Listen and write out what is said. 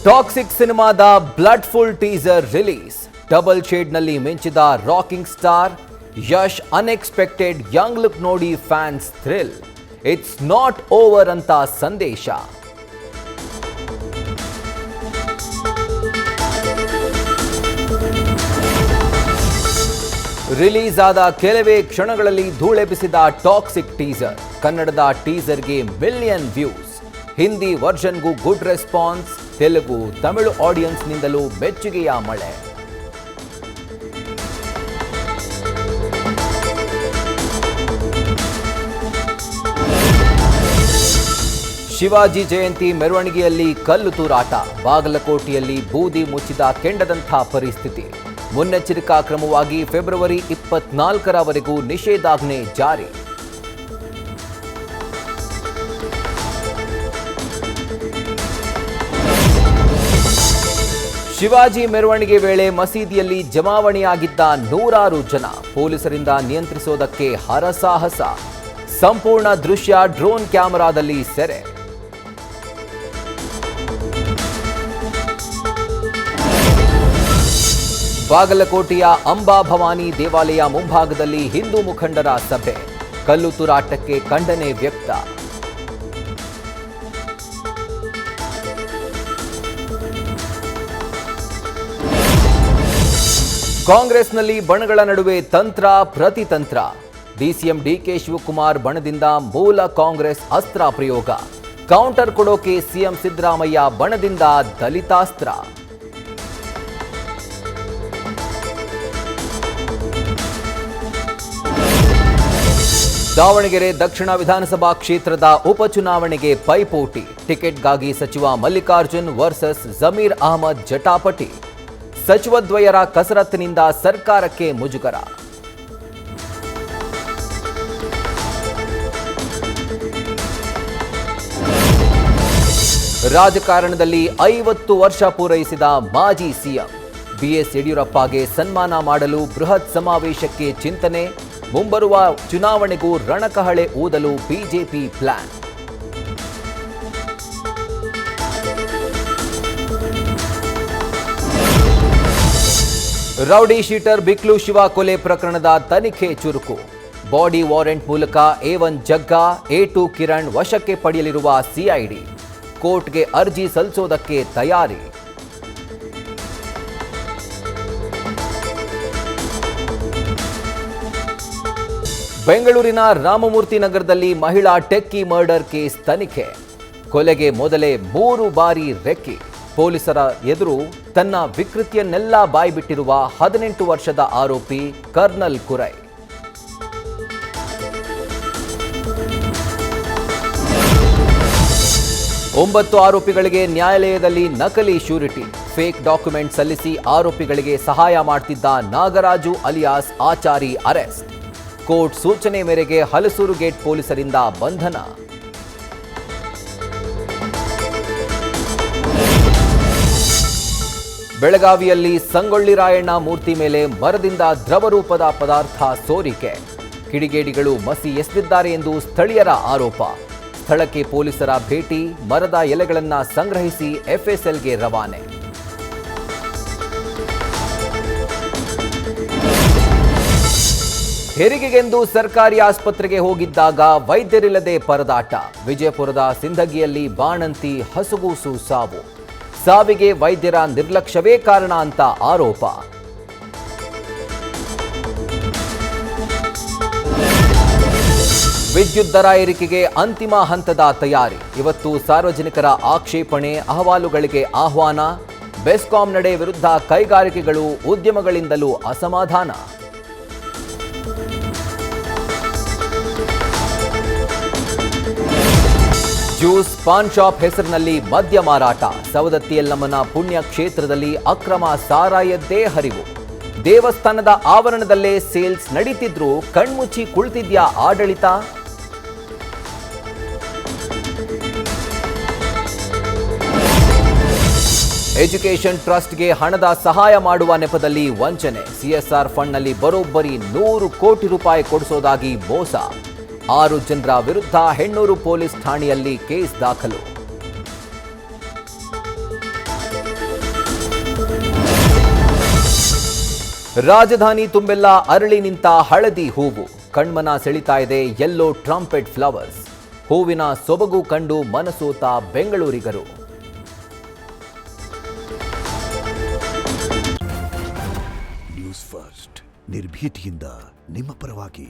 Toxic ಸಿನಿಮಾದ bloodful teaser release. Double ಶೇಡ್ನಲ್ಲಿ ಮಿಂಚಿದ rocking star Yash unexpected young look ನೋಡಿ fans thrill. It's not over ಅಂತ ಸಂದೇಶ. ರಿಲೀಸ್ ಆದ ಕೆಲವೇ ಕ್ಷಣಗಳಲ್ಲಿ ಧೂಳೆಬ್ಬಿಸಿದ ಟಾಕ್ಸಿಕ್ ಟೀಸರ್. ಕನ್ನಡದ ಟೀಸರ್ಗೆ ಮಿಲಿಯನ್ ವ್ಯೂಸ್. ಹಿಂದಿ ವರ್ಷನ್ಗೂ ಗುಡ್ ರೆಸ್ಪಾನ್ಸ್. ತೆಲುಗು ತಮಿಳು ಆಡಿಯನ್ಸ್ನಿಂದಲೂ ಮೆಚ್ಚುಗೆಯ ಮಳೆ. ಶಿವಾಜಿ ಜಯಂತಿ ಮೆರವಣಿಗೆಯಲ್ಲಿ ಕಲ್ಲು ತೂರಾಟ. ಬಾಗಲಕೋಟೆಯಲ್ಲಿ ಬೂದಿ ಮುಚ್ಚಿದ ಕೆಂಡದಂಥ ಪರಿಸ್ಥಿತಿ. ಮುನ್ನೆಚ್ಚರಿಕಾ ಕ್ರಮವಾಗಿ ಫೆಬ್ರವರಿ 24ರವರೆಗೂ ನಿಷೇಧಾಜ್ಞೆ ಜಾರಿ. ಶಿವಾಜಿ ಮೆರವಣಿಗೆ ವೇಳೆ ಮಸೀದಿಯಲ್ಲಿ ಜಮಾವಣೆಯಾಗಿದ್ದ ನೂರಾರು ಜನ. ಪೊಲೀಸರಿಂದ ನಿಯಂತ್ರಿಸೋದಕ್ಕೆ ಹರಸಾಹಸ. ಸಂಪೂರ್ಣ ದೃಶ್ಯ ಡ್ರೋನ್ ಕ್ಯಾಮೆರಾದಲ್ಲಿ ಸೆರೆ. ಬಾಗಲಕೋಟೆಯ ಅಂಬಾ ಭವಾನಿ ದೇವಾಲಯ ಮುಂಭಾಗದಲ್ಲಿ ಹಿಂದೂ ಮುಖಂಡರ ಸಭೆ. ಕಲ್ಲು ತೂರಾಟಕ್ಕೆ ಖಂಡನೆ ವ್ಯಕ್ತ. ಕಾಂಗ್ರೆಸ್ನಲ್ಲಿ ಬಣಗಳ ನಡುವೆ ತಂತ್ರ ಪ್ರತಿತಂತ್ರ. ಡಿಸಿಎಂ ಡಿಕೆ ಶಿವಕುಮಾರ್ ಬಣದಿಂದ ಮೂಲ ಕಾಂಗ್ರೆಸ್ ಅಸ್ತ್ರ ಪ್ರಯೋಗ. ಕೌಂಟರ್ ಕೊಡೋಕೆ ಸಿಎಂ ಸಿದ್ದರಾಮಯ್ಯ ಬಣದಿಂದ ದಲಿತಾಸ್ತ್ರ. ದಾವಣಗೆರೆ ದಕ್ಷಿಣ ವಿಧಾನಸಭಾ ಕ್ಷೇತ್ರದ ಉಪಚುನಾವಣೆಗೆ ಪೈಪೋಟಿ. ಟಿಕೆಟ್ಗಾಗಿ ಸಚಿವ ಮಲ್ಲಿಕಾರ್ಜುನ್ ವರ್ಸಸ್ ಜಮೀರ್ ಅಹಮದ್ ಜಟಾಪಟಿ. ಸಚಿವದ್ವಯರ ಕಸರತ್ತಿನಿಂದ ಸರ್ಕಾರಕ್ಕೆ ಮುಜುಗರ. ರಾಜಕಾರಣದಲ್ಲಿ 50 ವರ್ಷ ಪೂರೈಸಿದ ಮಾಜಿ ಸಿಎಂ ಬಿಎಸ್ ಯಡಿಯೂರಪ್ಪಗೆ ಸನ್ಮಾನ ಮಾಡಲು ಬೃಹತ್ ಸಮಾವೇಶಕ್ಕೆ ಚಿಂತನೆ. ಮುಂಬರುವ ಚುನಾವಣೆಗೂ ರಣಕಹಳೆ ಊದಲು BJP plan. Rowdy sheeter Biklu Shiva ಕೊಲೆ ಪ್ರಕರಣದ ತನಿಖೆ ಚುರುಕು. ಬಾಡಿ ವಾರೆಂಟ್ ಮೂಲಕ A1 ಜಗ್ಗಾ, A2 ಕಿರಣ್ ವಶಕ್ಕೆ ಪಡೆಯಲಿರುವ ಸಿಐಡಿ. ಕೋರ್ಟ್ಗೆ ಅರ್ಜಿ ಸಲ್ಲಿಸೋದಕ್ಕೆ ತಯಾರಿ. ಬೆಂಗಳೂರಿನ ರಾಮಮೂರ್ತಿ ನಗರದಲ್ಲಿ ಮಹಿಳಾ ಟೆಕ್ಕಿ ಮರ್ಡರ್ ಕೇಸ್ ತನಿಖೆ. ಕೊಲೆಗೆ ಮೊದಲೇ 3 ಬಾರಿ ರೆಕ್ಕಿ. ಪೊಲೀಸರ ಎದುರು ತನ್ನ ವಿಕೃತಿಯನ್ನೆಲ್ಲ ಬಾಯ್ಬಿಟ್ಟಿರುವ 18 ವರ್ಷದ ಆರೋಪಿ ಕರ್ನಲ್ ಕುರೈ. ಒಂಬತ್ತು ಆರೋಪಿಗಳಿಗೆ ನ್ಯಾಯಾಲಯದಲ್ಲಿ ನಕಲಿ ಶ್ಯೂರಿಟಿ. ಫೇಕ್ ಡಾಕ್ಯುಮೆಂಟ್ ಸಲ್ಲಿಸಿ ಆರೋಪಿಗಳಿಗೆ ಸಹಾಯ ಮಾಡ್ತಿದ್ದ Nagaraju alias Achari arrest. Court ಸೂಚನೆ ಮೇರೆಗೆ ಹಲಸೂರು ಗೇಟ್ ಪೊಲೀಸರಿಂದ ಬಂಧನ. ಬೆಳಗಾವಿಯಲ್ಲಿ ಸಂಗೊಳ್ಳಿ ರಾಯಣ್ಣ ಮೂರ್ತಿ ಮೇಲೆ ಮರದಿಂದ ದ್ರವರೂಪದ ಪದಾರ್ಥ ಸೋರಿಕೆ. ಕಿಡಿಗೇಡಿಗಳು ಮಸಿ ಎಸೆದಿದ್ದಾರೆ ಎಂದು ಸ್ಥಳೀಯರ ಆರೋಪ. ಸ್ಥಳಕ್ಕೆ ಪೊಲೀಸರ ಭೇಟಿ. ಮರದ ಎಲೆಗಳನ್ನು ಸಂಗ್ರಹಿಸಿ ಎಫ್ಎಸ್ಎಲ್ಗೆ ರವಾನೆ. ಹೆರಿಗೆಗೆಂದು ಸರ್ಕಾರಿ ಆಸ್ಪತ್ರೆಗೆ ಹೋಗಿದ್ದಾಗ ವೈದ್ಯರಿಲ್ಲದೆ ಪರದಾಟ. ವಿಜಯಪುರದ ಸಿಂಧಗಿಯಲ್ಲಿ ಬಾಣಂತಿ ಹಸುಗೂಸು ಸಾವು. ಸಾವಿಗೆ ವೈದ್ಯರ ನಿರ್ಲಕ್ಷ್ಯವೇ ಕಾರಣ ಅಂತ ಆರೋಪ. ವಿದ್ಯುತ್ ದರ ಏರಿಕೆಗೆ ಅಂತಿಮ ಹಂತದ ತಯಾರಿ. ಇವತ್ತು ಸಾರ್ವಜನಿಕರ ಆಕ್ಷೇಪಣೆ ಅಹವಾಲುಗಳಿಗೆ ಆಹ್ವಾನ. ಬೆಸ್ಕಾಂ ನಡೆ ವಿರುದ್ಧ ಕೈಗಾರಿಕೆಗಳು ಉದ್ಯಮಗಳಿಂದಲೂ ಅಸಮಾಧಾನ. ಜ್ಯೂಸ್ ಪಾನ್ ಶಾಪ್ ಹೆಸರಿನಲ್ಲಿ ಮದ್ಯ ಮಾರಾಟ. ಸವದತ್ತಿ ಯಲ್ಲಮ್ಮನ ಪುಣ್ಯ ಕ್ಷೇತ್ರದಲ್ಲಿ ಅಕ್ರಮ ಸಾರಾಯದ್ದೇ ಹರಿವು. ದೇವಸ್ಥಾನದ ಆವರಣದಲ್ಲೇ ಸೇಲ್ಸ್ ನಡೀತಿದ್ರೂ ಕಣ್ಮುಚ್ಚಿ ಕುಳಿತಿದ್ಯಾ ಆಡಳಿತ? ಎಜುಕೇಷನ್ ಟ್ರಸ್ಟ್ಗೆ ಹಣದ ಸಹಾಯ ಮಾಡುವ ನೆಪದಲ್ಲಿ ವಂಚನೆ. ಸಿಎಸ್ಆರ್ ಫಂಡ್ನಲ್ಲಿ ಬರೋಬ್ಬರಿ 100 ಕೋಟಿ ರೂಪಾಯಿ ಕೊಡಿಸೋದಾಗಿ ಮೋಸ. 6 ಜನರ ವಿರುದ್ಧ ಹೆಣ್ಣೂರು ಪೊಲೀಸ್ ಠಾಣೆಯಲ್ಲಿ ಕೇಸ್ ದಾಖಲು. ರಾಜಧಾನಿ ತುಂಬೆಲ್ಲ ಅರಳಿ ನಿಂತ ಹಳದಿ ಹೂವು, ಕಣ್ಮನ ಸೆಳಿತಾ ಇದೆ ಯೆಲ್ಲೋ ಟ್ರಂಪೆಟ್ ಫ್ಲವರ್ಸ್. ಹೂವಿನ ಸೊಬಗು ಕಂಡು ಮನಸೋತ ಬೆಂಗಳೂರಿಗರು. ನ್ಯೂಸ್ ಫಸ್ಟ್ ನಿರ್ಭೀತಿಯಿಂದ ನಿಮ್ಮ ಪರವಾಗಿ.